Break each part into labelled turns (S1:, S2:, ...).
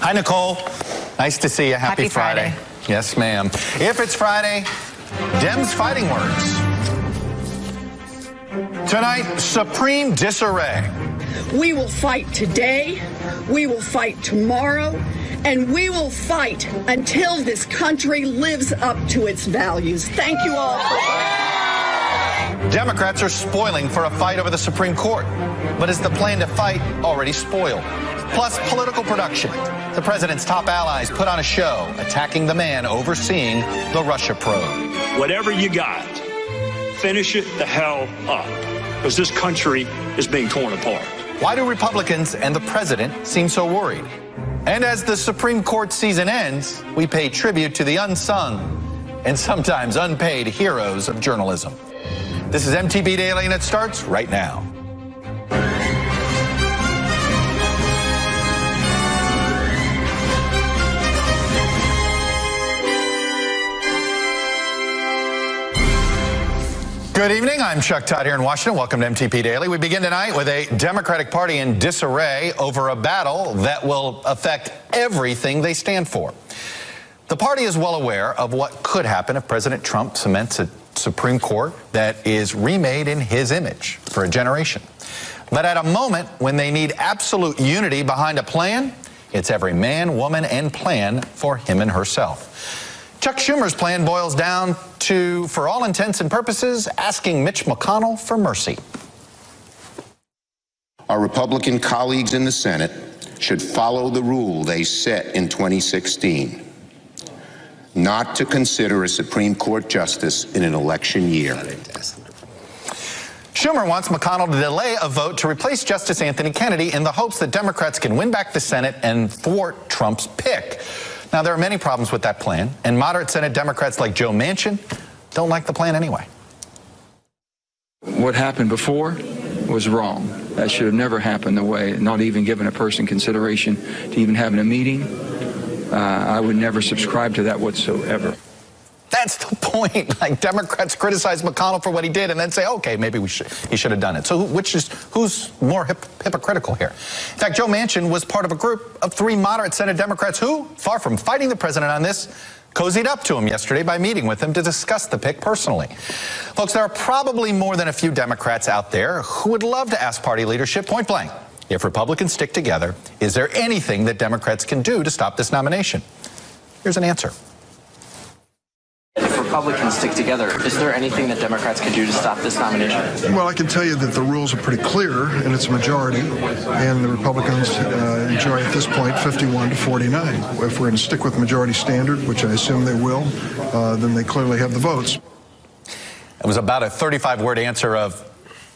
S1: Hi, Nicole. Nice to see you. Happy Friday. Yes, ma'am. If it's Friday, Dems fighting words. Tonight, supreme disarray.
S2: We will fight today, we will fight tomorrow, and we will fight until this country lives up to its values. Thank you all.
S1: Democrats are spoiling for a fight over the Supreme Court. But is the plan to fight already spoiled? Plus, political production. The president's top allies put on a show, attacking the man overseeing the Russia probe.
S3: Whatever you got, finish it the hell up, because this country is being torn apart.
S1: Why do Republicans and the president seem so worried? And as the Supreme Court season ends, we pay tribute to the unsung and sometimes unpaid heroes of journalism. This is MTP Daily, and it starts right now. Good evening. I'm Chuck Todd here in Washington. Welcome to MTP Daily. We begin tonight with a Democratic Party in disarray over a battle that will affect everything they stand for. The party is well aware of what could happen if President Trump cements a Supreme Court that is remade in his image for a generation. But at a moment when they need absolute unity behind a plan, it's every man, woman, and plan for him and herself. Chuck Schumer's plan boils down to, for all intents and purposes, asking Mitch McConnell for mercy.
S4: Our Republican colleagues in the Senate should follow the rule they set in 2016, not to consider a Supreme Court justice in an election year.
S1: Schumer wants McConnell to delay a vote to replace Justice Anthony Kennedy in the hopes that Democrats can win back the Senate and thwart Trump's pick. Now, there are many problems with that plan, and moderate Senate Democrats like Joe Manchin don't like the plan anyway.
S5: What happened before was wrong. That should have never happened the way, not even given a person consideration to even having a meeting. I would never subscribe to that whatsoever.
S1: That's the point. Like, Democrats criticize McConnell for what he did and then say, okay, maybe he should have done it. So who's more hypocritical here? In fact, Joe Manchin was part of a group of 3 moderate Senate Democrats who, far from fighting the president on this, cozied up to him yesterday by meeting with him to discuss the pick personally. Folks, there are probably more than a few Democrats out there who would love to ask party leadership point blank, if Republicans stick together, is there anything that Democrats can do to stop this nomination? Here's an answer.
S6: If Republicans stick together, is there anything that Democrats can do to stop this nomination?
S7: Well, I can tell you that the rules are pretty clear, and it's a majority, and the Republicans enjoy at this point 51 to 49. If we're going to stick with majority standard, which I assume they will, then they clearly have the votes.
S1: It was about a 35-word answer of,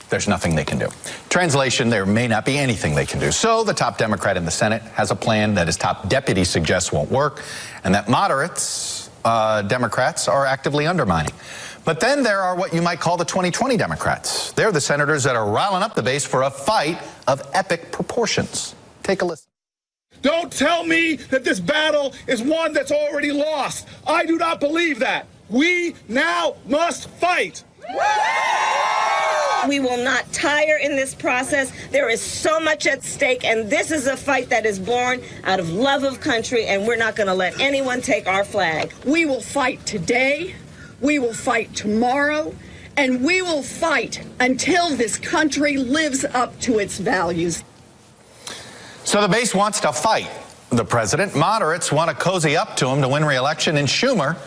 S1: there's nothing they can do. Translation, there may not be anything they can do. So the top Democrat in the Senate has a plan that his top deputy suggests won't work, and that moderates, Democrats, are actively undermining. But then there are what you might call the 2020 Democrats. They're the senators that are riling up the base for a fight of epic proportions. Take a listen.
S8: Don't tell me that this battle is one that's already lost. I do not believe that. We now must fight.
S9: We will not tire in this process. There is so much at stake, and this is a fight that is born out of love of country, and we're not going to let anyone take our flag.
S2: We will fight today, we will fight tomorrow, and we will fight until this country lives up to its values.
S1: So the base wants to fight the president. Moderates want to cozy up to him to win re-election, and Schumer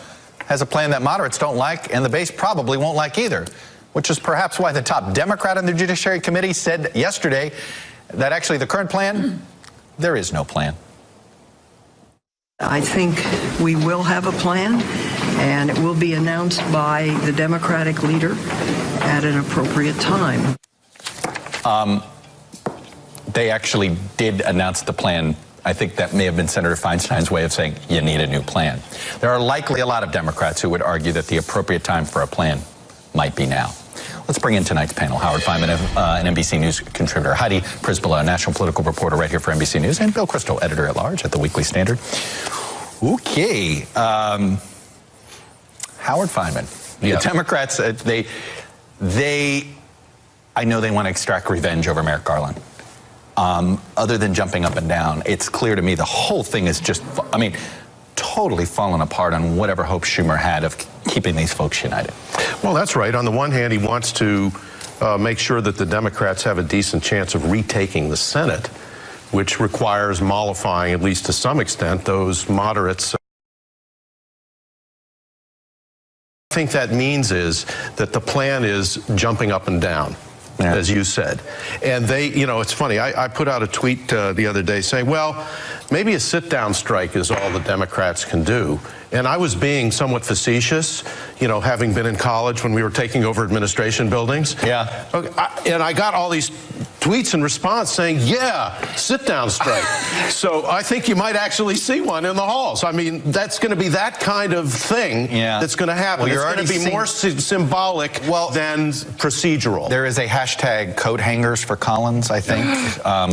S1: has a plan that moderates don't like, and the base probably won't like either, which is perhaps why the top Democrat on the Judiciary Committee said yesterday that actually the current plan, there is no plan.
S10: I think we will have a plan, and it will be announced by the Democratic leader at an appropriate time.
S1: They actually did announce the plan. I think that may have been Senator Feinstein's way of saying you need a new plan. There are likely a lot of Democrats who would argue that the appropriate time for a plan might be now. Let's bring in tonight's panel. Howard Fineman, an NBC News contributor, Heidi Prisbilla, a national political reporter right here for NBC News, and Bill Kristol, editor-at-large at the Weekly Standard. Okay. Howard Fineman. The Democrats, I know they want to extract revenge over Merrick Garland. other than jumping up and down. It's clear to me the whole thing is just, I mean, totally fallen apart on whatever hope Schumer had of keeping these folks united.
S11: Well, that's right. On the one hand, he wants to make sure that the Democrats have a decent chance of retaking the Senate, which requires mollifying, at least to some extent, those moderates. I think that means is that the plan is jumping up and down, as you said. And they, you know, it's funny, I put out a tweet the other day saying, well, maybe a sit-down strike is all the Democrats can do. And I was being somewhat facetious, you know, having been in college when we were taking over administration buildings.
S1: Yeah.
S11: And I got all these tweets in response saying, yeah, sit-down strike. So I think you might actually see one in the halls. I mean, that's going to be that kind of thing that's going to happen. Well, it's going to be more symbolic than procedural.
S1: There is a hashtag coat hangers for Collins, I think.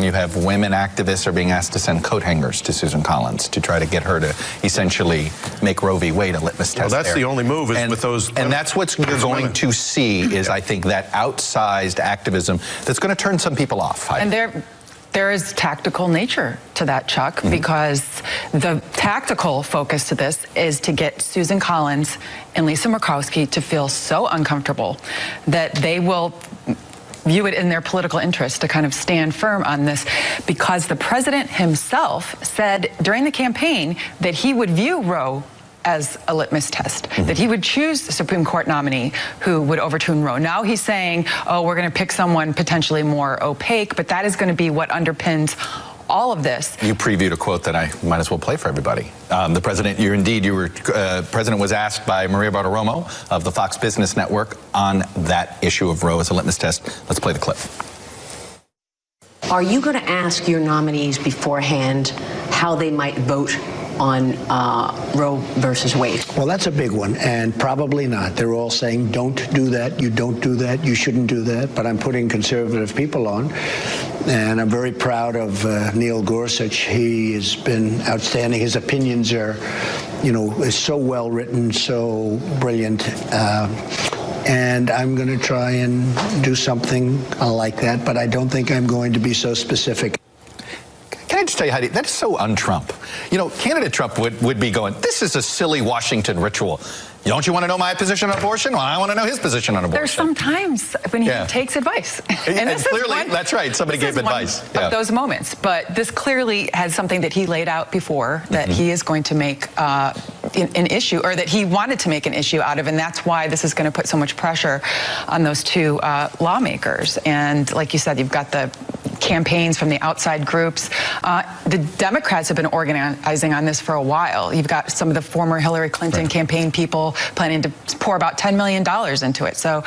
S1: You have women activists are being asked to send coat hangers to Susan Collins to try to get her to essentially make Roe v. Wade a litmus test.
S11: Well, that's the only move is with those.
S1: And that's what you're going to see is, I think, that outsized activism that's going to turn some people off.
S12: And there is tactical nature to that, Chuck, because the tactical focus to this is to get Susan Collins and Lisa Murkowski to feel so uncomfortable that they will view it in their political interest to kind of stand firm on this, because the president himself said during the campaign that he would view Roe as a litmus test, that he would choose the Supreme Court nominee who would overturn Roe. Now he's saying, oh, we're going to pick someone potentially more opaque, but that is going to be what underpins all of this.
S1: You previewed a quote that I might as well play for everybody. The president, president was asked by Maria Bartiromo of the Fox Business Network on that issue of Roe as a litmus test. Let's play the clip.
S13: Are you going to ask your nominees beforehand how they might vote on Roe versus Wade?
S14: Well, that's a big one, and probably not. They're all saying, don't do that, you don't do that, you shouldn't do that, but I'm putting conservative people on, and I'm very proud of Neil Gorsuch. He has been outstanding. His opinions are, you know, is so well written, so brilliant. And I'm going to try and do something like that, but I don't think I'm going to be so specific.
S1: Can I just tell you, Heidi, that's so un-Trump. You know, candidate Trump would be going, this is a silly Washington ritual. Don't you want to know my position on abortion? Well, I want to know his position on abortion.
S12: There's some times when he takes advice.
S1: And this clearly, that's right, somebody gave advice.
S12: Of those moments. But this clearly has something that he laid out before that he is going to make an issue, or that he wanted to make an issue out of, and that's why this is going to put so much pressure on those two lawmakers. And like you said, you've got the campaigns from the outside groups. The Democrats have been organizing on this for a while. You've got some of the former Hillary Clinton campaign people planning to pour about $10 million into it. So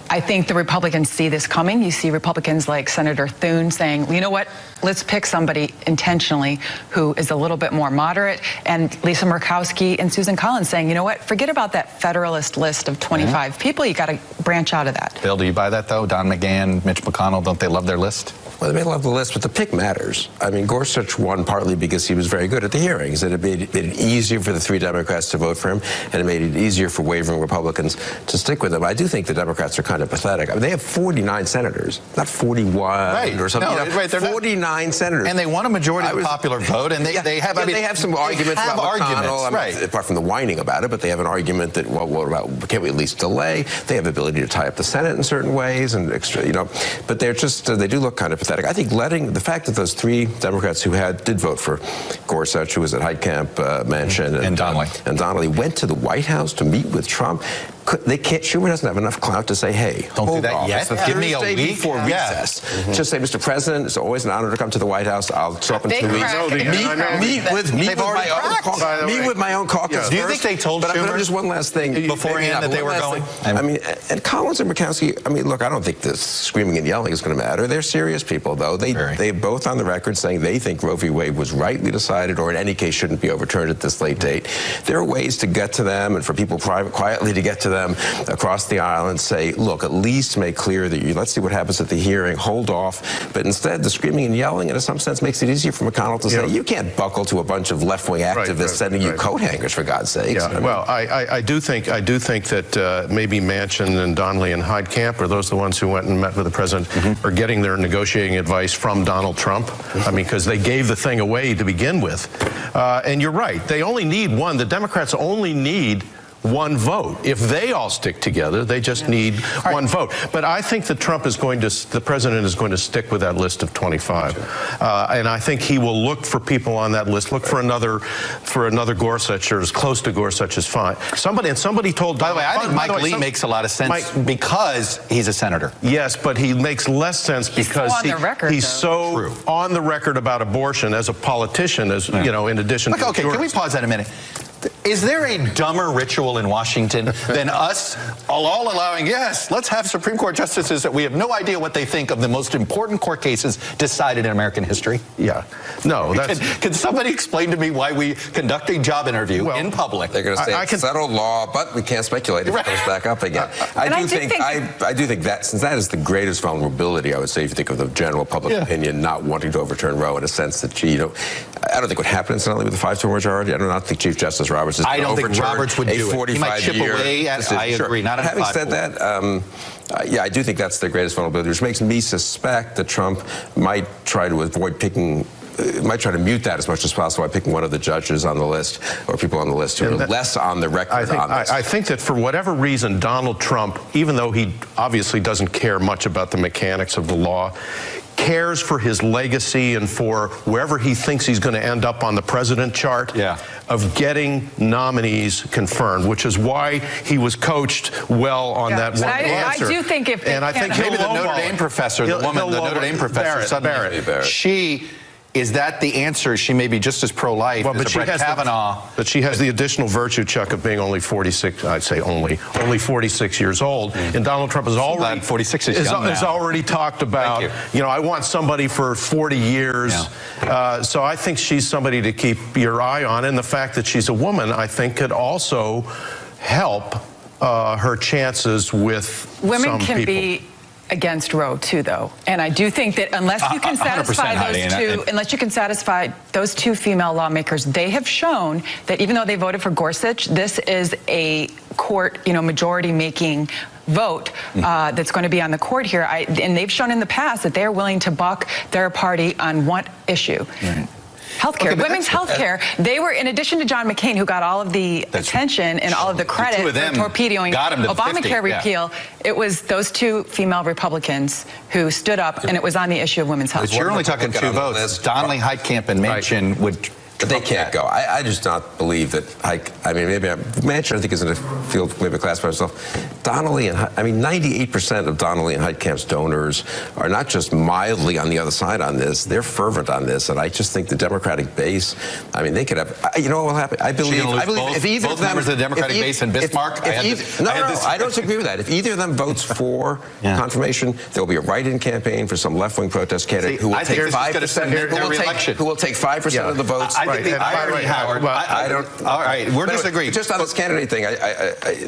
S12: I think the Republicans see this coming. You see Republicans like Senator Thune saying, well, you know what, let's pick somebody intentionally who is a little bit more moderate, and Lisa Murkowski and Susan Collins saying, you know what, forget about that Federalist list of 25 people. You got to branch out of that.
S1: Bill, do you buy that, though? Don McGahn, Mitch McConnell, don't they love their list?
S15: Well, they may love the list, but the pick matters. I mean, Gorsuch won partly because he was very good at the hearings, and it made it easier for the three Democrats to vote for him, and it made it easier for wavering Republicans to stick with him. I do think the Democrats are kind of pathetic. I mean, they have 49 senators, not 41 or something.
S1: No,
S15: you know, 49 senators.
S1: And they won a majority of the popular vote, and they have, I mean,
S15: they have some arguments about McConnell, apart from the whining about it, but they have an argument that, well, what about, can't we at least delay? They have the ability to tie up the Senate in certain ways, and extra, you know, but they're just, they do look kind of pathetic. I think letting the fact that those three Democrats who did vote for Gorsuch, who was at Heitkamp, Manchin, and Donnelly, went to the White House to meet with Trump. They can't. Schumer doesn't have enough clout to say, "Hey,
S1: don't do that yet. Give me a week
S15: before recess." Just say, "Mr. President, it's always an honor to come to the White House. I'll show up in 2 weeks. Meet with my own caucus."
S1: Do you think they told
S15: Schumer?
S1: But
S15: just one last thing
S1: beforehand that they were going?
S15: I mean, and Collins and Murkowski. I mean, look, I don't think this screaming and yelling is going to matter. They're serious people, though. They both on the record saying they think Roe v. Wade was rightly decided, or in any case shouldn't be overturned at this late date. There are ways to get to them, and for people quietly to get to them. them across the aisle and say, look, at least make clear that let's see what happens at the hearing, hold off. But instead, the screaming and yelling, in some sense, makes it easier for McConnell to say, you can't buckle to a bunch of left-wing activists sending you coat hangers, for God's sake.
S11: Yeah, well, I do think that maybe Manchin and Donnelly and Heitkamp, are those the ones who went and met with the president, are getting their negotiating advice from Donald Trump? I mean, because they gave the thing away to begin with. And you're right, they only need one. The Democrats only need one vote. If they all stick together, they just need one vote. But I think that the president is going to stick with that list of 25. And I think he will look for people on that list, look for another Gorsuch, or as close to Gorsuch as fine. Somebody told,
S1: by the way, I think Mike Lee makes a lot of sense because he's a senator.
S11: Yes, but he makes less sense because he's so on the record about abortion as a politician, as you know, in addition to
S1: okay, can we pause that a minute? Is there a dumber ritual in Washington than us all allowing, yes, let's have Supreme Court justices that we have no idea what they think of the most important court cases decided in American history?
S11: Yeah. No,
S1: Can somebody explain to me why we conduct a job interview in public?
S15: They're going to say it's settled law, but we can't speculate if it comes back up again. I do think that, since that is the greatest vulnerability, I would say, if you think of the general public opinion not wanting to overturn Roe, in a sense that, I don't think what happened incidentally with the 5-2 majority. I do not think Chief Justice Roberts is going to overturn
S1: think Roberts would do it. He might chip away at, I agree. Not
S15: having said that, yeah, I do think that's the greatest vulnerability, which makes me suspect that Trump might try to avoid picking. Might try to mute that as much as possible by picking one of the judges on the list or people on the list who are less on the record on this.
S11: I think that for whatever reason, Donald Trump, even though he obviously doesn't care much about the mechanics of the law, cares for his legacy and for wherever he thinks he's going to end up on the president chart of getting nominees confirmed, which is why he was coached well on that one answer.
S12: I do think if
S1: and I think maybe the Notre Dame professor, the Notre Dame professor, Barrett, she Is that the answer? She may be just as pro-life as Brett Kavanaugh.
S11: But she has the additional virtue, Chuck, of being only 46, I'd say only 46 years old. And Donald Trump has already,
S1: 46 is young now.
S11: Has already talked about, you know, I want somebody for 40 years. Yeah. So I think she's somebody to keep your eye on. And the fact that she's a woman, I think, could also help her chances with
S12: women
S11: some
S12: can
S11: people.
S12: Be against Roe too, though, and I do think that unless you can satisfy those two female lawmakers, they have shown that even though they voted for Gorsuch, this is a court, you know, majority-making vote that's going to be on the court here. And they've shown in the past that they are willing to buck their party on what issue. Right. Healthcare, women's healthcare. They were, in addition to John McCain, who got all of the attention and all of the credit for torpedoing Obamacare repeal. It was those two female Republicans who stood up, and it was on the issue of women's health.
S1: But you're only talking two votes. Donnelly, Heitkamp, and Manchin would.
S15: But they can't go. I just don't believe that. I mean, maybe Manchin, I think, is in a field maybe a class by himself. Donnelly and I mean, 98% of Donnelly and Heitkamp's donors are not just mildly on the other side on this; they're fervent on this. And I just think the Democratic base. I mean, they could have. You know what will happen? I believe if either
S1: both members of the Democratic base in Bismarck.
S15: I don't agree with that. If either of them votes for confirmation, there will be a write-in campaign for some left-wing protest candidate who will take 5%. Who will take 5% of the votes.
S1: I think the irony, Howard. I don't. All right, we're disagreeing.
S15: Just on this candidate thing,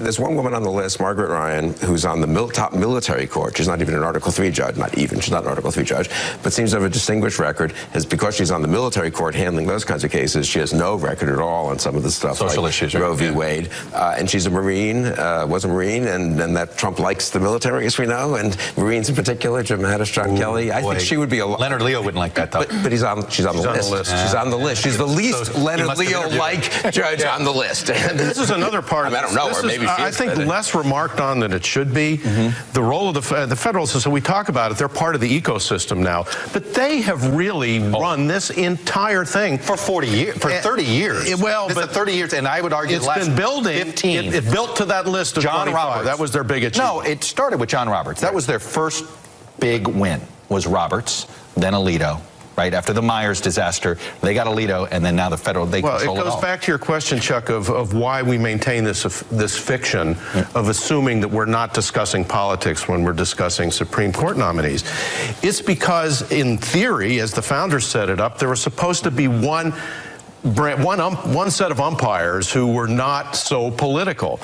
S15: there's one woman on the list, Margaret Ryan, who's on the top military court. She's not even an Article III judge. She's not an Article III judge, but seems to have a distinguished record. Because she's on the military court handling those kinds of cases, she has no record at all on some of the stuff,
S1: social
S15: like
S1: issues,
S15: Roe v. Wade. And she's a Marine, was a Marine, and that Trump likes the military, as we know, and Marines in particular. Jim Mattis, John Kelly. I think she would be a.
S1: Leonard Leo wouldn't like that, though.
S15: But she's on the list. She's on the list. She's the least Leonard Leo-like judge on the list.
S11: This is another part.
S15: I don't know, or maybe
S11: I think less remarked on than it should be. The role of the federal system. We talk about it. They're part of the ecosystem now, but they have really run this entire thing
S1: for 40 years, for 30 years.
S11: Well,
S1: but 30 years, and I would argue
S11: it's been building.
S1: 15.
S11: It built to that list of
S1: John
S11: 25.
S1: Roberts.
S11: That was their big achievement.
S1: No, it started with John Roberts. That was their first big win. Was Roberts, then Alito. Right after the Myers disaster, they got Alito, and then now the federal, they control it all.
S11: Well, it goes back to your question, Chuck, of why we maintain this fiction of assuming that we're not discussing politics when we're discussing Supreme Court nominees. It's because, in theory, as the founders set it up, there was supposed to be one one set of umpires who were not so political.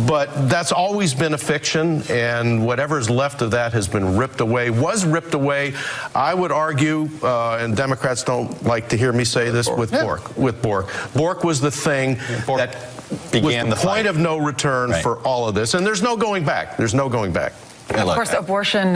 S11: But that's always been a fiction, and whatever's left of that has been ripped away, was ripped away, I would argue, and Democrats don't like to hear me say this, with Bork. With Bork. Bork was the thing that began the point of no return for all of this, and there's no going back. There's no going back.
S12: Of course, abortion,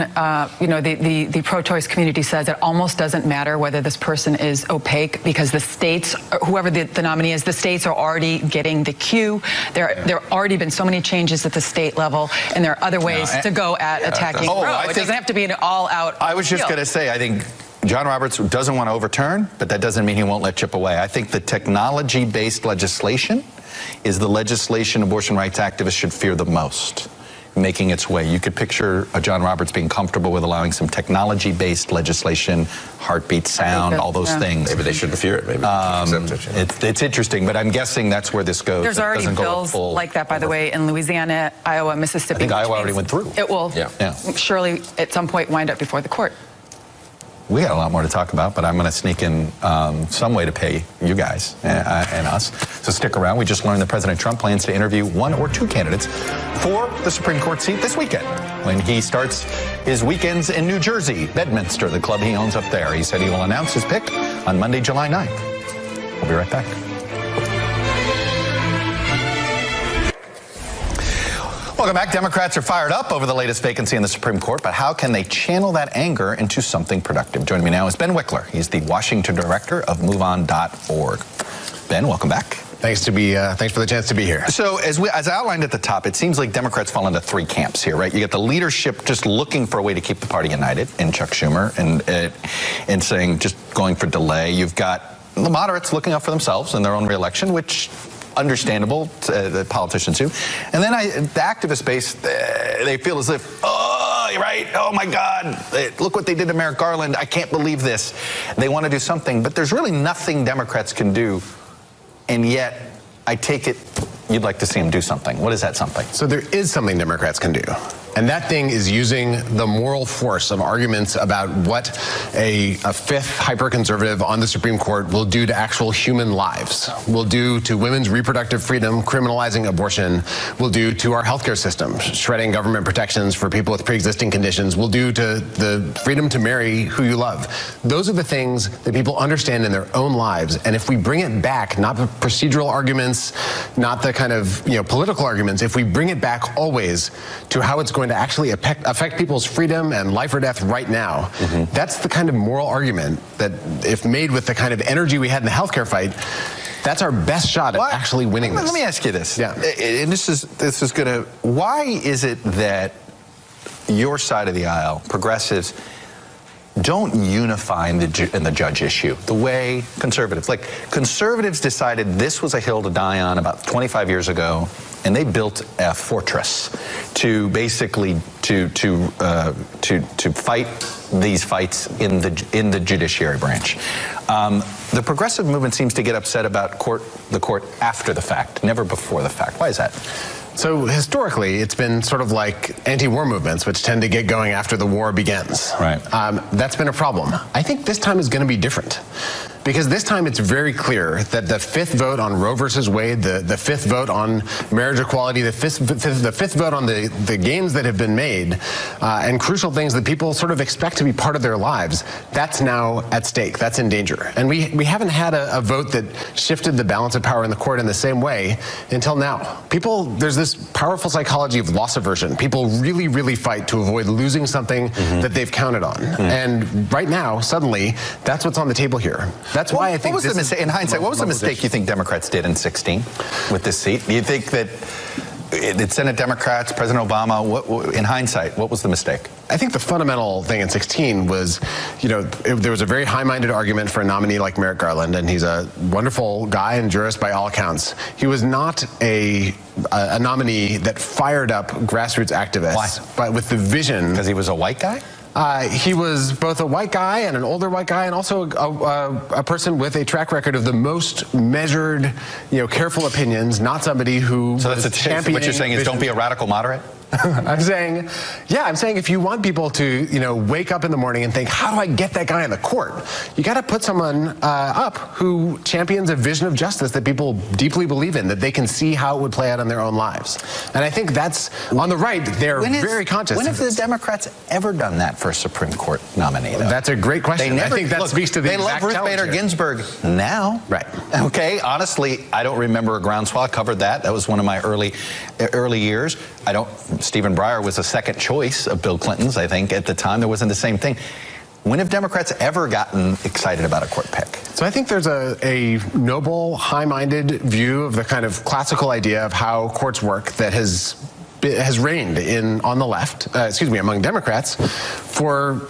S12: you know, the pro-choice community says it almost doesn't matter whether this person is opaque because the states, whoever the nominee is, the states are already getting the cue. There have already been so many changes at the state level, and there are other ways to go at attacking Roe. It doesn't have to be an all-out
S1: I was just going to say, I think John Roberts doesn't want to overturn, but that doesn't mean he won't let chip away. I think the technology-based legislation is the legislation abortion rights activists should fear the most, making its way. You could picture John Roberts being comfortable with allowing some technology-based legislation, heartbeat sound, all those things.
S15: Maybe they shouldn't fear it. Maybe
S1: it's interesting, but I'm guessing that's where this goes.
S12: There's already bills like that, by the way, in Louisiana, Iowa, Mississippi.
S1: I think Iowa already went through.
S12: It will surely at some point wind up before the court.
S1: We got a lot more to talk about, but I'm going to sneak in some way to pay you guys and us. So stick around. We just learned that President Trump plans to interview one or two candidates for the Supreme Court seat this weekend when he starts his weekends in New Jersey, Bedminster, the club he owns up there. He said he will announce his pick on Monday, July 9th. We'll be right back. Welcome back. Democrats are fired up over the latest vacancy in the Supreme Court, but how can they channel that anger into something productive? Joining me now is Ben Wickler. He's the Washington director of MoveOn.org. Ben, welcome back.
S16: Thanks for the chance to be here.
S1: So as I outlined at the top, it seems like Democrats fall into three camps here, right? You get the leadership just looking for a way to keep the party united, and Chuck Schumer, and saying just going for delay. You've got the moderates looking out for themselves and their own reelection, which understandable, the politicians do. And then the activist base, they feel as if, oh, right, oh my God, look what they did to Merrick Garland. I can't believe this. They want to do something, but there's really nothing Democrats can do. And yet, I take it you'd like to see them do something. What is that something?
S16: So there is something Democrats can do. And that thing is using the moral force of arguments about what a fifth hyper-conservative on the Supreme Court will do to actual human lives, will do to women's reproductive freedom, criminalizing abortion, will do to our healthcare system, shredding government protections for people with pre-existing conditions, will do to the freedom to marry who you love. Those are the things that people understand in their own lives. And if we bring it back, not the procedural arguments, not the kind of political arguments, if we bring it back always to how it's going to actually affect people's freedom and life or death right now, that's the kind of moral argument that, if made with the kind of energy we had in the healthcare fight, that's our best shot at actually winning this.
S1: Let me ask you this. Yeah. And this is going to, why is it that your side of the aisle, progressives, don't unify in the judge issue the way conservatives, conservatives decided this was a hill to die on about 25 years ago, and they built a fortress to basically to fight these fights in the judiciary branch. The progressive movement seems to get upset about the court after the fact, never before the fact. Why is that?
S16: So historically, it's been sort of like anti-war movements, which tend to get going after the war begins.
S1: Right.
S16: That's been a problem. I think this time is going to be different. Because this time it's very clear that the fifth vote on Roe versus Wade, the fifth vote on marriage equality, the fifth vote on the gains that have been made, and crucial things that people sort of expect to be part of their lives, that's now at stake. That's in danger. And we haven't had a vote that shifted the balance of power in the court in the same way until now. There's this powerful psychology of loss aversion. People really, really fight to avoid losing something that they've counted on. And right now, suddenly, that's what's on the table here. That's why I think
S1: what was the mistake, in hindsight, what was the mistake you think Democrats did in 2016 with this seat? Do you think that Senate Democrats, President Obama, in hindsight, what was the mistake?
S16: I think the fundamental thing in 2016 was, there was a very high-minded argument for a nominee like Merrick Garland, and he's a wonderful guy and jurist by all accounts. He was not a nominee that fired up grassroots activists.
S1: Why?
S16: But with the vision.
S1: Because he was a white guy?
S16: He was both a white guy and an older white guy, and also a person with a track record of the most measured, careful opinions, not somebody who
S1: So that's what you're saying is don't be a radical moderate?
S16: I'm saying if you want people to, wake up in the morning and think, how do I get that guy in the court? You got to put someone up who champions a vision of justice that people deeply believe in, that they can see how it would play out in their own lives. And I think that's, on the right, they're very conscious.
S1: When have the Democrats ever done that for a Supreme Court nominee, though?
S16: That's a great question. I think that speaks to the exact
S1: They love Ruth Bader Ginsburg now.
S16: Right.
S1: Okay, honestly, I don't remember a groundswell. I covered that. That was one of my early years. Stephen Breyer was a second choice of Bill Clinton's, I think. At the time, there wasn't the same thing. When have Democrats ever gotten excited about a court pick?
S16: So I think there's a noble, high-minded view of the kind of classical idea of how courts work that has reigned on the left, among Democrats for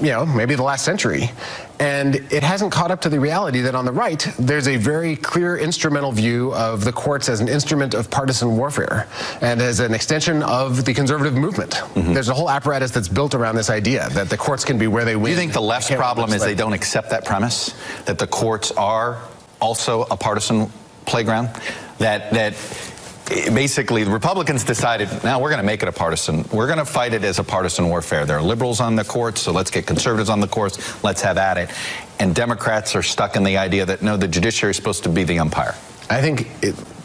S16: maybe the last century. And it hasn't caught up to the reality that on the right, there's a very clear instrumental view of the courts as an instrument of partisan warfare and as an extension of the conservative movement. Mm-hmm. There's a whole apparatus that's built around this idea that the courts can be where they win.
S1: Do you think the left's problem is they don't accept that premise, that the courts are also a partisan playground? That basically the Republicans decided, now we're going to make it a partisan. We're going to fight it as a partisan warfare. There are liberals on the courts, so let's get conservatives on the courts. Let's have at it. And Democrats are stuck in the idea that, no, the judiciary is supposed to be the umpire.
S16: I think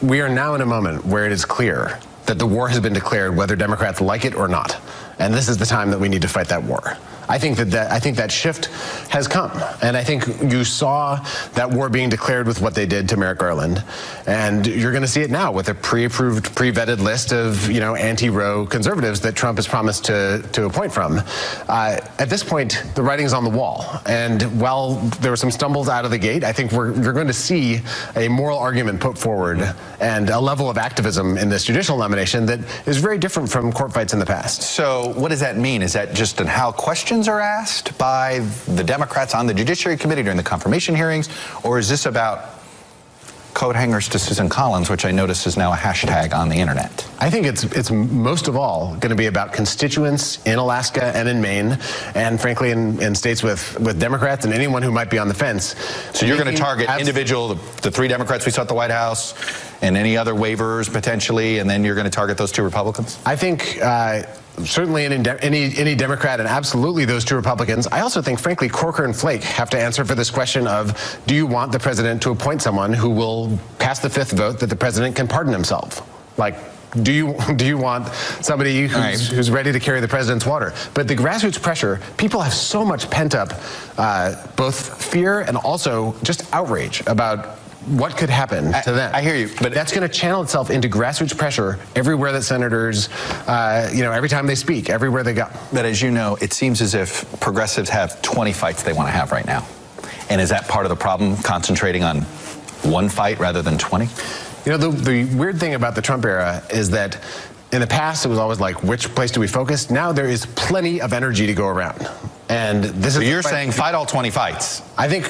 S16: we are now in a moment where it is clear that the war has been declared, whether Democrats like it or not. And this is the time that we need to fight that war. I think that shift has come, and I think you saw that war being declared with what they did to Merrick Garland, and you're going to see it now with a pre-approved, pre-vetted list of anti-Roe conservatives that Trump has promised to appoint from. At this point, the writing's on the wall, and while there were some stumbles out of the gate, I think you're going to see a moral argument put forward and a level of activism in this judicial nomination that is very different from court fights in the past.
S1: So what does that mean? Is that just in how questions are asked by the Democrats on the Judiciary Committee during the confirmation hearings, or is this about coat hangers to Susan Collins, which I notice is now a hashtag on the internet?
S16: I think it's most of all going to be about constituents in Alaska and in Maine, and frankly in states with Democrats and anyone who might be on the fence.
S1: So you're going to target the 3 Democrats we saw at the White House, and any other waivers potentially, and then you're going to target those 2 Republicans?
S16: I think certainly any Democrat, and absolutely those 2 Republicans. I also think, frankly, Corker and Flake have to answer for this question of, do you want the president to appoint someone who will cast the 5th vote that the president can pardon himself? Like, do you want somebody who's ready to carry the president's water? But the grassroots pressure, people have so much pent up, both fear and also just outrage about what could happen to them.
S1: I hear you,
S16: but that's going to channel itself into grassroots pressure everywhere that senators, every time they speak, everywhere they go.
S1: But as you know, it seems as if progressives have 20 fights they want to have right now. And is that part of the problem, concentrating on one fight rather than 20?
S16: The weird thing about the Trump era is that in the past, it was always like, which place do we focus? Now there is plenty of energy to go around. And this
S1: so you're saying fight all 20 fights?
S16: I think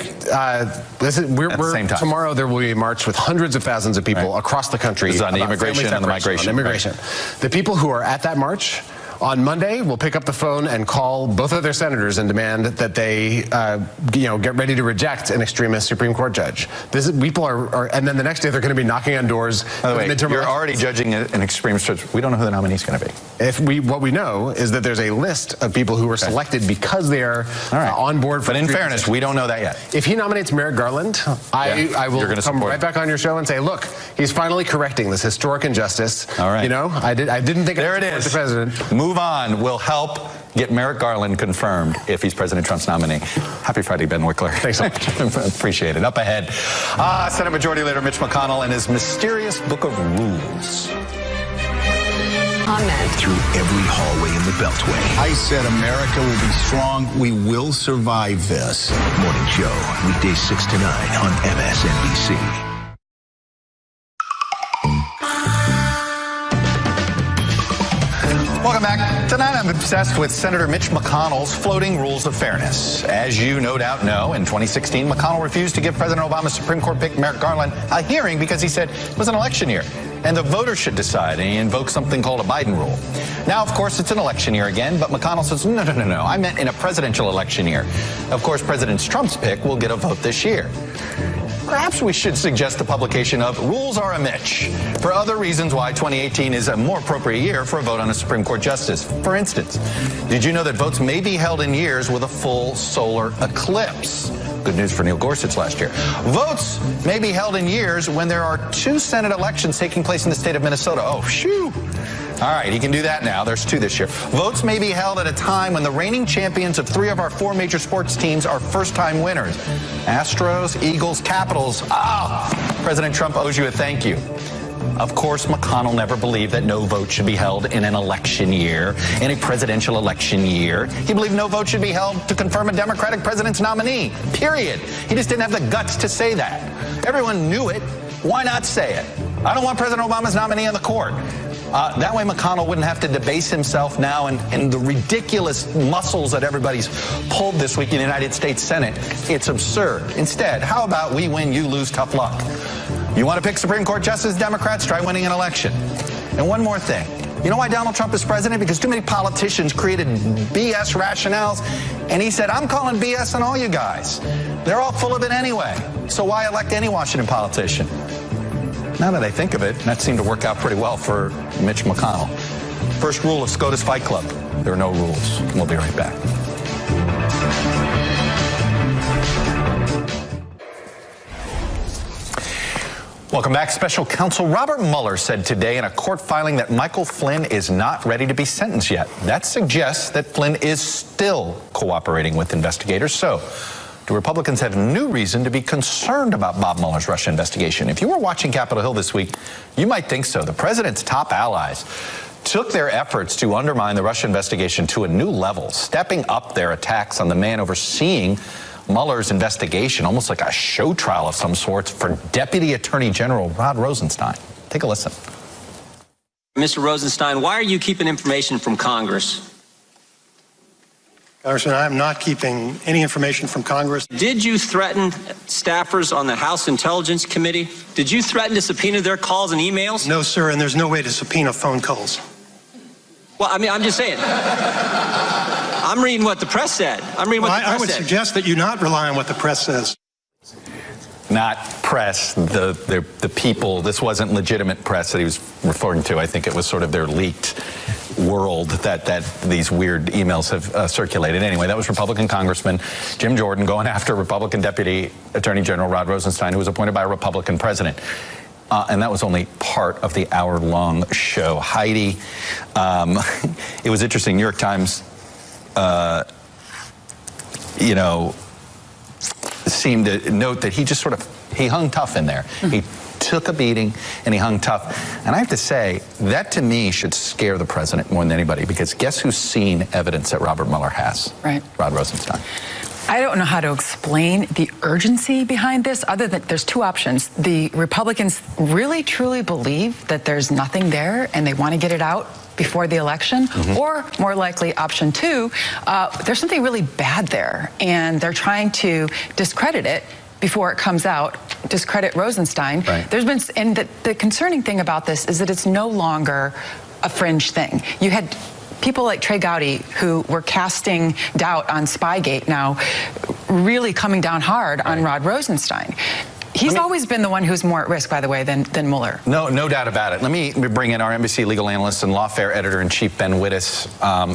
S16: tomorrow there will be a march with hundreds of thousands of people across the country.
S1: This is on the immigration and the migration.
S16: Immigration. The people who are at that march on Monday will pick up the phone and call both of their senators and demand that they, get ready to reject an extremist Supreme Court judge. People are, and then the next day they're going to be knocking on doors.
S1: By the way, you're already judging an extremist judge. We don't know who the nominee is going to be.
S16: What we know is that there's a list of people who were selected because they are on board for.
S1: But in fairness, we don't know that yet.
S16: If he nominates Merrick Garland, I will come right back on your show and say, look, he's finally correcting this historic injustice.
S1: All right.
S16: I didn't think
S1: there it is.
S16: The president.
S1: Move on. We'll help get Merrick Garland confirmed if he's President Trump's nominee. Happy Friday, Ben Wickler.
S16: Thanks so much.
S1: Appreciate it. Up ahead, Senate Majority Leader Mitch McConnell and his mysterious book of rules.
S17: Through every hallway in the Beltway.
S18: I said America will be strong. We will survive this.
S17: Morning show, weekdays 6 to 9 on MSNBC.
S1: Welcome back. Tonight I'm obsessed with Senator Mitch McConnell's floating rules of fairness. As you no doubt know, in 2016, McConnell refused to give President Obama's Supreme Court pick Merrick Garland a hearing because he said it was an election year and the voters should decide, and he invoked something called a Biden rule. Now, of course, it's an election year again, but McConnell says, no, I meant in a presidential election year. Of course, President Trump's pick will get a vote this year. perhaps we should suggest the publication of Rules Are a Mitch for other reasons why 2018 is a more appropriate year for a vote on a Supreme Court justice. For instance, did you know that votes may be held in years with a full solar eclipse? Good news for Neil Gorsuch last year. Votes may be held in years when there are 2 Senate elections taking place in the state of Minnesota. Oh, shoo. All right, he can do that now. There's 2 this year. Votes may be held at a time when the reigning champions of 3 of our 4 major sports teams are first-time winners. Astros, Eagles, Capitals. President Trump owes you a thank you. Of course, McConnell never believed that no vote should be held in an election year, in a presidential election year. He believed no vote should be held to confirm a Democratic president's nominee, period. He just didn't have the guts to say that. Everyone knew it. Why not say it? I don't want President Obama's nominee on the court. That way McConnell wouldn't have to debase himself now and the ridiculous muscles that everybody's pulled this week in the United States Senate. It's absurd. Instead, how about we win, you lose, tough luck? You want to pick Supreme Court Justice, Democrats? Try winning an election. And one more thing. You know why Donald Trump is president? Because too many politicians created BS rationales, and he said, I'm calling BS on all you guys. They're all full of it anyway. So why elect any Washington politician? Now that I think of it, that seemed to work out pretty well for Mitch McConnell. First rule of SCOTUS Fight Club: there are no rules. We'll be right back. Welcome back. Special counsel Robert Mueller said today in a court filing that Michael Flynn is not ready to be sentenced yet. That suggests that Flynn is still cooperating with investigators. So, do Republicans have new reason to be concerned about Bob Mueller's Russia investigation? If you were watching Capitol Hill this week, you might think so. The president's top allies took their efforts to undermine the Russia investigation to a new level, stepping up their attacks on the man overseeing Mueller's investigation, almost like a show trial of some sorts, for Deputy Attorney General Rod Rosenstein. Take a listen.
S19: Mr. Rosenstein, why are you keeping information from Congress?
S20: Congressman, I am not keeping any information from Congress.
S19: Did you threaten staffers on the House Intelligence Committee? Did you threaten to subpoena their calls and emails?
S20: No, sir, and there's no way to subpoena phone calls.
S19: Well, I mean, I'm just saying. I'm reading what the press said.
S20: I would suggest that you not rely on what the press says.
S1: Not press, the people. This wasn't legitimate press that he was referring to. I think it was sort of their leaked world that these weird emails have circulated. Anyway, that was Republican Congressman Jim Jordan going after Republican Deputy Attorney General Rod Rosenstein, who was appointed by a Republican president. And that was only part of the hour-long show. Heidi, it was interesting. New York Times, seemed to note that he just he hung tough in there. Mm-hmm. He took a beating and he hung tough. And I have to say, that to me should scare the president more than anybody, because guess who's seen evidence that Robert Mueller has?
S12: Right.
S1: Rod Rosenstein.
S12: I don't know how to explain the urgency behind this, other than there's 2 options. The Republicans really, truly believe that there's nothing there and they want to get it out before the election, or more likely option 2, there's something really bad there and they're trying to discredit it before it comes out, discredit Rosenstein.
S1: Right.
S12: There's been, and the concerning thing about this is that it's no longer a fringe thing. You had people like Trey Gowdy, who were casting doubt on Spygate, now really coming down hard on Rod Rosenstein. He's always been the one who's more at risk, by the way, than Mueller.
S1: No doubt about it. Let me bring in our NBC legal analyst and lawfare editor-in-chief, Ben Wittes,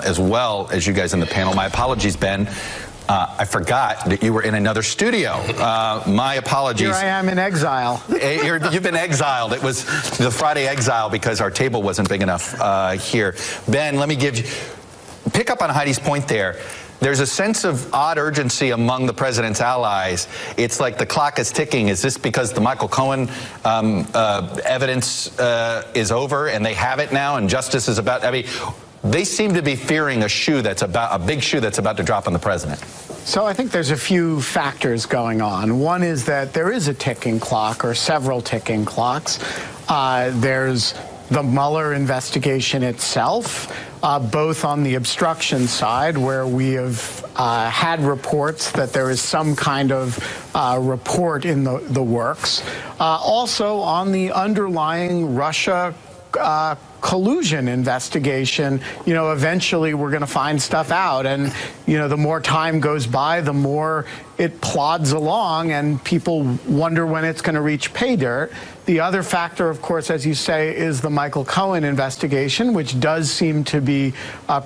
S1: as well as you guys in the panel. My apologies, Ben. I forgot that you were in another studio. My apologies.
S21: Here I am in exile.
S1: You've been exiled. It was the Friday exile because our table wasn't big enough here. Ben, let me pick up on Heidi's point there. There's a sense of odd urgency among the president's allies. It's like the clock is ticking. Is this because the Michael Cohen evidence is over and they have it now and justice is about? I mean, they seem to be fearing a big shoe that's about to drop on the president.
S21: So I think there's a few factors going on. One is that there is a ticking clock, or several ticking clocks. There's the Mueller investigation itself, both on the obstruction side, where we have had reports that there is some kind of report in the works. Also on the underlying Russia collusion investigation. You know, eventually we're going to find stuff out, and you know, the more time goes by, the more it plods along, and people wonder when it's going to reach pay dirt. The other factor, of course, as you say, is the Michael Cohen investigation, which does seem to be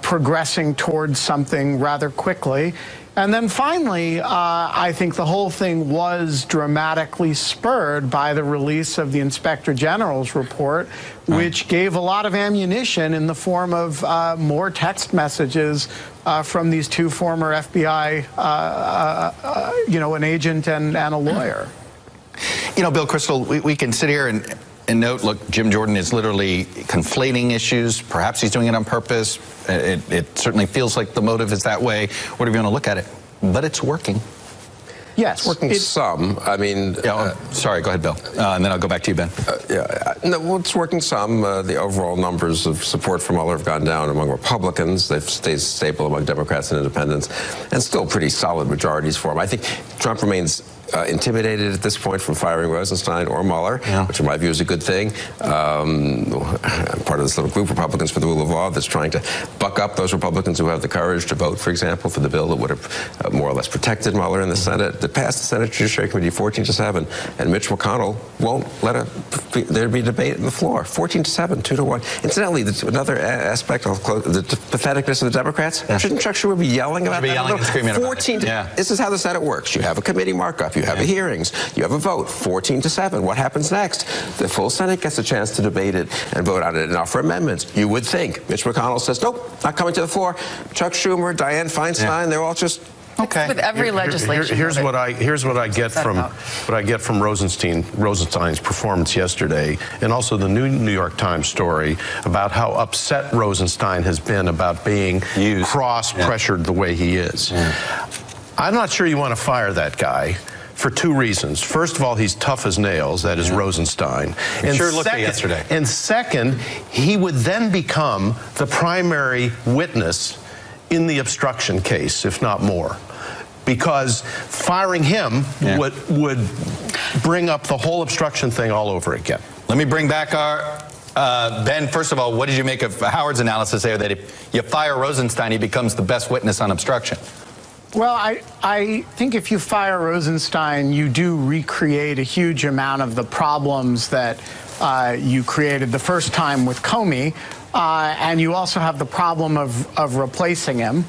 S21: progressing towards something rather quickly. And then finally, I think the whole thing was dramatically spurred by the release of the Inspector General's report, which gave a lot of ammunition in the form of more text messages from these two former FBI, you know, an agent and a lawyer.
S1: You know, Bill Kristol, we can sit here and note, look, Jim Jordan is literally conflating issues. Perhaps he's doing it on purpose. It certainly feels like the motive is that way, whatever you want to look at it. But it's working.
S21: Yes.
S15: It's working some. I mean...
S1: sorry, go ahead, Bill. And then I'll go back to you, Ben.
S15: No, well, it's working some. The overall numbers of support for Mueller have gone down among Republicans. They've stayed stable among Democrats and independents, and still pretty solid majorities for him. I think Trump remains intimidated at this point from firing Rosenstein or Mueller, which in my view is a good thing. I'm part of this little group, Republicans for the Rule of Law, that's trying to buck up those Republicans who have the courage to vote, for example, for the bill that would have more or less protected Mueller in the Senate, that passed the Senate Judiciary Committee 14-7, and Mitch McConnell won't let there be debate on the floor. 14-7, 2-1. Incidentally, another aspect of the patheticness of the Democrats. Shouldn't Chuck Schumer be yelling about that?
S1: Yelling and screaming about it.
S15: This is how the Senate works. You have a committee markup. You have a hearings. You have a vote. 14-7. What happens next? The full Senate gets a chance to debate it and vote on it and offer amendments. You would think. Mitch McConnell says, nope, not coming to the floor. Chuck Schumer, Dianne Feinstein, they're all just...
S1: Okay.
S12: With every legislation.
S11: Here's what I get from Rosenstein's performance yesterday, and also the New York Times story about how upset Rosenstein has been about being cross-pressured the way he is. I'm not sure you want to fire that guy for two reasons. First of all, he's tough as nails, that is Rosenstein.
S1: And sure looked at yesterday.
S11: And second, he would then become the primary witness in the obstruction case, if not more. Because firing him would bring up the whole obstruction thing all over again.
S1: Let me bring back our Ben. First of all, what did you make of Howard's analysis there that if you fire Rosenstein, he becomes the best witness on obstruction?
S21: Well, I think if you fire Rosenstein, you do recreate a huge amount of the problems that you created the first time with Comey, and you also have the problem of replacing him,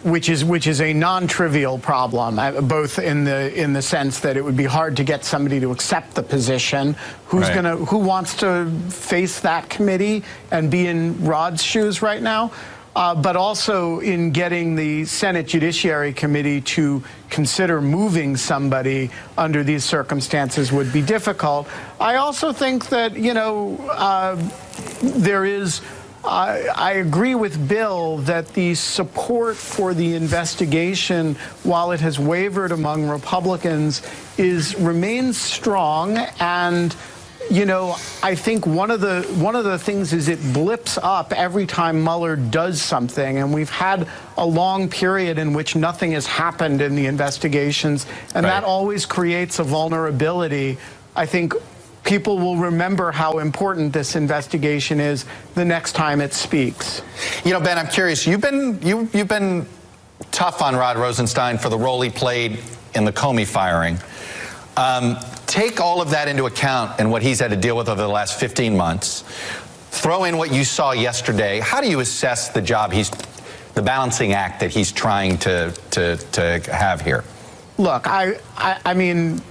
S21: which is a non-trivial problem, both in the sense that it would be hard to get somebody to accept the position. Who wants to face that committee and be in Rod's shoes right now? But also in getting the Senate Judiciary Committee to consider moving somebody under these circumstances would be difficult. I also think that, you know, there is, I agree with Bill that the support for the investigation, while it has wavered among Republicans, remains strong. And you know, I think one of the things is it blips up every time Mueller does something, and we've had a long period in which nothing has happened in the investigations, and that always creates a vulnerability. I think people will remember how important this investigation is the next time it speaks.
S1: You know, Ben, I'm curious. You've been tough on Rod Rosenstein for the role he played in the Comey firing. Take all of that into account and what he's had to deal with over the last 15 months. Throw in what you saw yesterday. How do you assess the job the balancing act that he's trying to have here?
S21: Look, I mean,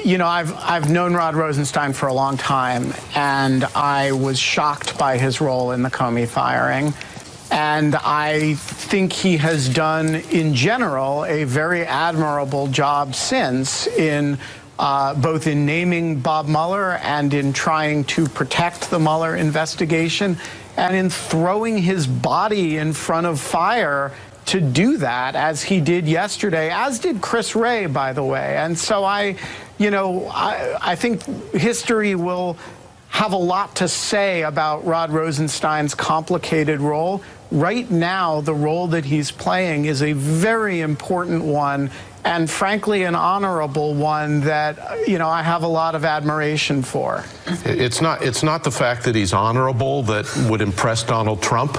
S21: you know, I've known Rod Rosenstein for a long time, and I was shocked by his role in the Comey firing. And I think he has done, in general, a very admirable job since in both in naming Bob Mueller and in trying to protect the Mueller investigation and in throwing his body in front of fire to do that, as he did yesterday, as did Chris Wray, by the way. And so I think history will have a lot to say about Rod Rosenstein's complicated role. Right now, the role that he's playing is a very important one and frankly an honorable one that, I have a lot of admiration for.
S11: It's not the fact that he's honorable that would impress Donald Trump.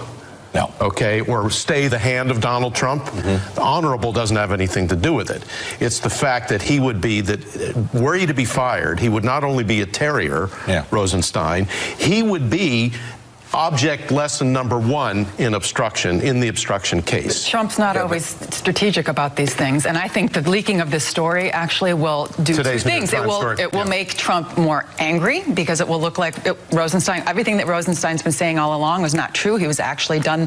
S3: No.
S11: Okay, or stay the hand of Donald Trump. The honorable doesn't have anything to do with it. It's the fact that he would be, were he to be fired, he would not only be a terrier, Rosenstein, he would be object lesson number one in the obstruction case.
S12: Trump's not always strategic about these things, and I think the leaking of this story actually will do two things. It will make Trump more angry because it will look like Rosenstein, everything that Rosenstein's been saying all along was not true. He was actually done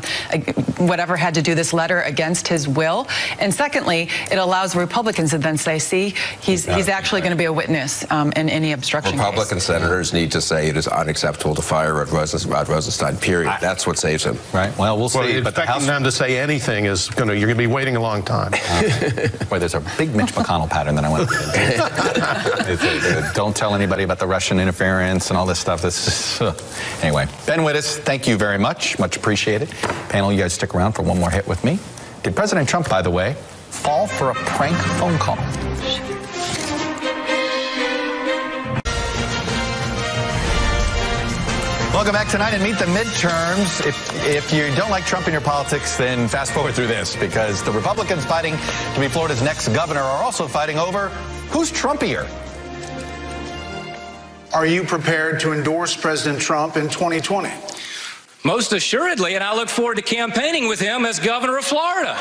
S12: whatever had to do this letter against his will. And secondly, it allows Republicans to then say, see, he's actually going to be a witness in any obstruction
S15: Republican
S12: case.
S15: senators need to say it is unacceptable to fire Rod Rosenstein. Period. That's what saves him.
S3: Right. Well, we'll see.
S11: But expecting them to say anything is you're going to be waiting a long time.
S3: Boy, there's a big Mitch McConnell pattern that I want to get into. Don't tell anybody about the Russian interference and all this stuff. Anyway, Ben Wittes, thank you very much. Much appreciated. Panel, you guys stick around for one more hit with me. Did President Trump, by the way, fall for a prank phone call?
S1: Welcome back tonight and meet the midterms. If you don't like Trump in your politics, then fast forward through this, because the Republicans fighting to be Florida's next governor are also fighting over who's Trumpier.
S22: Are you prepared to endorse President Trump in 2020?
S23: Most assuredly, and I look forward to campaigning with him as governor of Florida.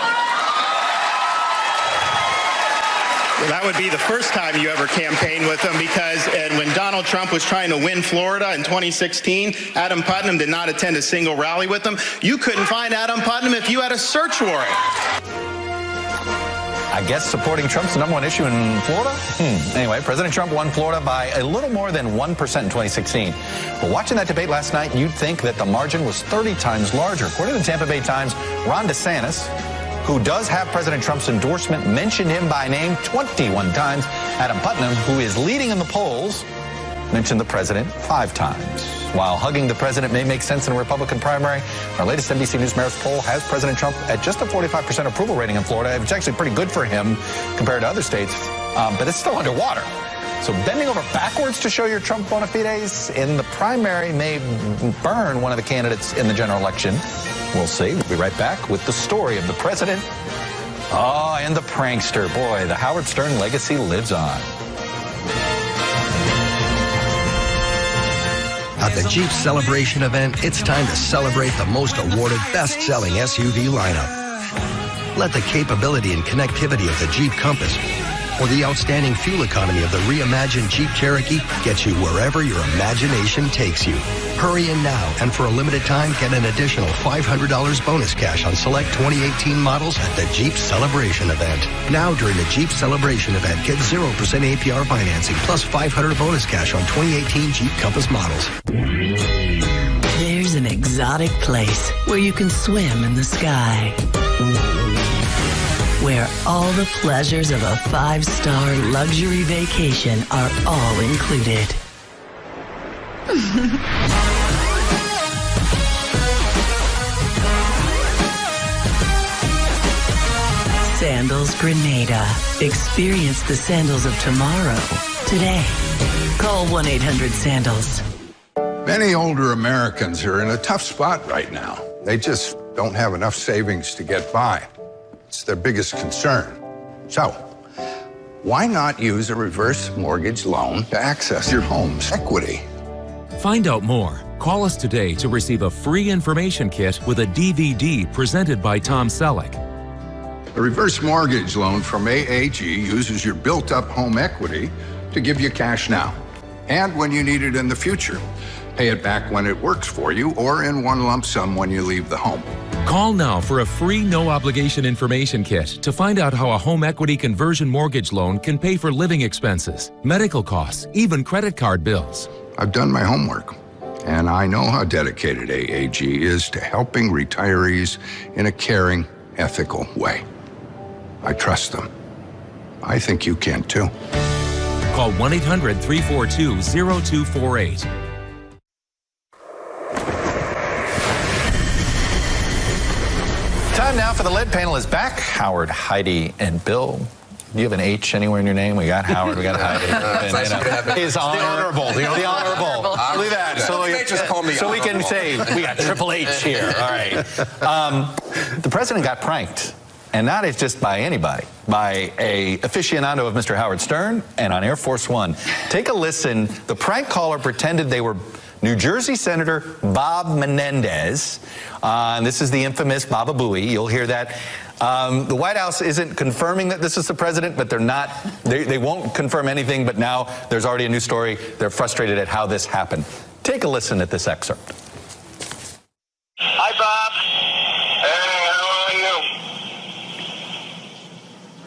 S24: Well, that would be the first time you ever campaigned with him, because when Donald Trump was trying to win Florida in 2016, Adam Putnam did not attend a single rally with him. You couldn't find Adam Putnam if you had a search warrant.
S3: I guess supporting Trump's the #1 issue in Florida? Anyway, President Trump won Florida by a little more than 1% in 2016. But watching that debate last night, you'd think that the margin was 30 times larger. According to the Tampa Bay Times, Ron DeSantis, who does have President Trump's endorsement, mentioned him by name 21 times. Adam Putnam, who is leading in the polls, mentioned the president 5 times. While hugging the president may make sense in a Republican primary, our latest NBC News Mayor's poll has President Trump at just a 45% approval rating in Florida. It's actually pretty good for him compared to other states, but it's still underwater. So bending over backwards to show your Trump bona fides in the primary may burn one of the candidates in the general election. We'll see. We'll be right back with the story of the president. Oh, and the prankster. Boy, the Howard Stern legacy lives on.
S25: At the Jeep Celebration event, it's time to celebrate the most awarded best-selling SUV lineup. Let the capability and connectivity of the Jeep Compass or the outstanding fuel economy of the reimagined Jeep Cherokee get you wherever your imagination takes you. Hurry in now, and for a limited time, get an additional $500 bonus cash on select 2018 models at the Jeep Celebration event. Now during the Jeep Celebration event, get 0% APR financing plus $500 bonus cash on 2018 Jeep Compass models.
S26: There's an exotic place where you can swim in the sky, where all the pleasures of a 5-star luxury vacation are all included. Sandals Grenada. Experience the sandals of tomorrow today. Call 1-800-SANDALS.
S27: Many older Americans are in a tough spot right now. They just don't have enough savings to get by. It's their biggest concern. So, why not use a reverse mortgage loan to access your home's equity?
S28: Find out more. Call us today to receive a free information kit with a DVD presented by Tom Selleck.
S27: A reverse mortgage loan from AAG uses your built-up home equity to give you cash now and when you need it in the future. Pay it back when it works for you or in one lump sum when you leave the home.
S28: Call now for a free no-obligation information kit to find out how a home equity conversion mortgage loan can pay for living expenses, medical costs, even credit card bills.
S27: I've done my homework, and I know how dedicated AAG is to helping retirees in a caring, ethical way. I trust them. I think you can too.
S28: Call 1-800-342-0248.
S3: Time now for the Lid Panel is back. Howard, Heidi, and Bill. Do you have an H anywhere in your name? We got Howard, we got Heidi. His honor.
S11: The honorable.
S3: The honorable. Look at that. So we can say, we got Triple H here. All right. The president got pranked. And not just by anybody, by a aficionado of Mr. Howard Stern and on Air Force One. Take a listen. The prank caller pretended they were New Jersey Senator Bob Menendez. This is the infamous Baba Booey. You'll hear that. The White House isn't confirming that this is the president, but they won't confirm anything, but now there's already a new story. They're frustrated at how this happened. Take a listen at this excerpt.
S2: Hi, Bob. Hey, how are you?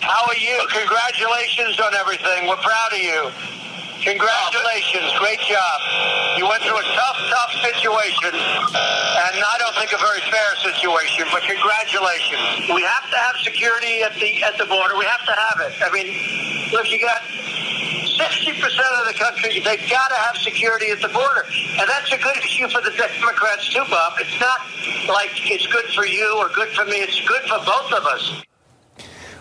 S2: How are you? Congratulations on everything. We're proud of you. Congratulations. Great job. You went through a tough situation, and I don't think a very fair situation, but congratulations. We have to have security at the border. We have to have it. I mean, look, you got 60% of the country, they've got to have security at the border. And that's a good issue for the Democrats too, Bob. It's not like it's good for you or good for me. It's good for both of us.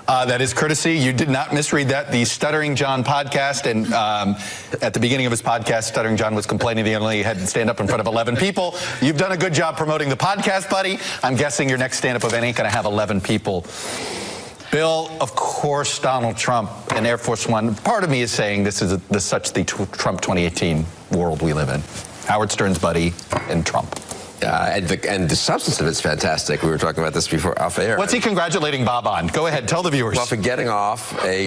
S3: That is courtesy. You did not misread that. The Stuttering John podcast, and at the beginning of his podcast, Stuttering John was complaining he only had to stand up in front of 11 people. You've done a good job promoting the podcast, buddy. I'm guessing your next stand-up event ain't going to have 11 people. Bill, of course, Donald Trump and Air Force One. Part of me is saying this is such the Trump 2018 world we live in. Howard Stern's buddy and Trump.
S15: And the substance of it's fantastic. We were talking about this before off air.
S3: What's he congratulating Bob on? Go ahead, tell the viewers.
S15: Well, for getting off a